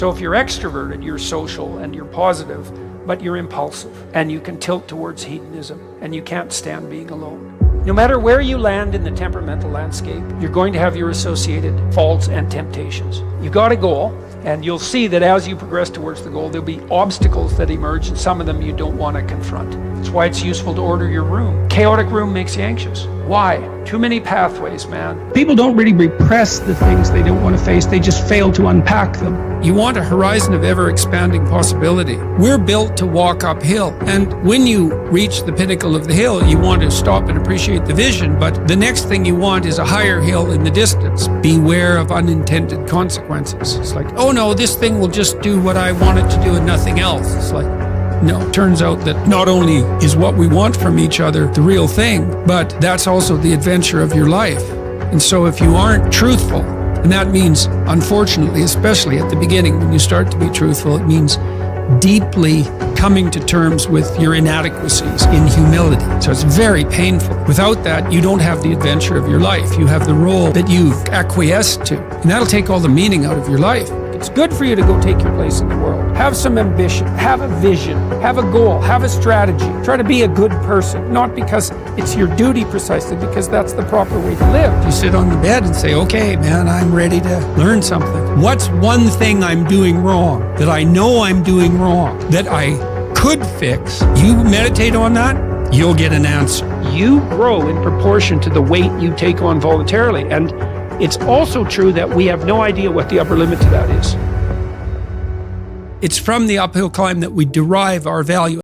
So if you're extroverted, you're social and you're positive, but you're impulsive and you can tilt towards hedonism and you can't stand being alone. No matter where you land in the temperamental landscape, you're going to have your associated faults and temptations. You got a goal, and you'll see that as you progress towards the goal, there'll be obstacles that emerge, and some of them you don't want to confront. That's why it's useful to order your room. Chaotic room makes you anxious. Why? Too many pathways, man. People don't really repress the things they don't want to face, they just fail to unpack them. You want a horizon of ever-expanding possibility. We're built to walk uphill, and when you reach the pinnacle of the hill, you want to stop and appreciate the vision, but the next thing you want is a higher hill in the distance. Beware of unintended consequences. It's like, oh no, this thing will just do what I want it to do and nothing else. It's like, no, it turns out that not only is what we want from each other the real thing, but that's also the adventure of your life. And so if you aren't truthful, and that means, unfortunately, especially at the beginning, when you start to be truthful, it means deeply coming to terms with your inadequacies in humility. So it's very painful. Without that, you don't have the adventure of your life. You have the role that you've acquiesced to, and that'll take all the meaning out of your life. It's good for you to go take your place in the world. Have some ambition, have a vision, have a goal, have a strategy. Try to be a good person, not because it's your duty precisely, because that's the proper way to live. You sit on the bed and say, okay, man, I'm ready to learn something. What's one thing I'm doing wrong, that I know I'm doing wrong, that I could fix? You meditate on that, you'll get an answer. You grow in proportion to the weight you take on voluntarily. And it's also true that we have no idea what the upper limit to that is. It's from the uphill climb that we derive our value.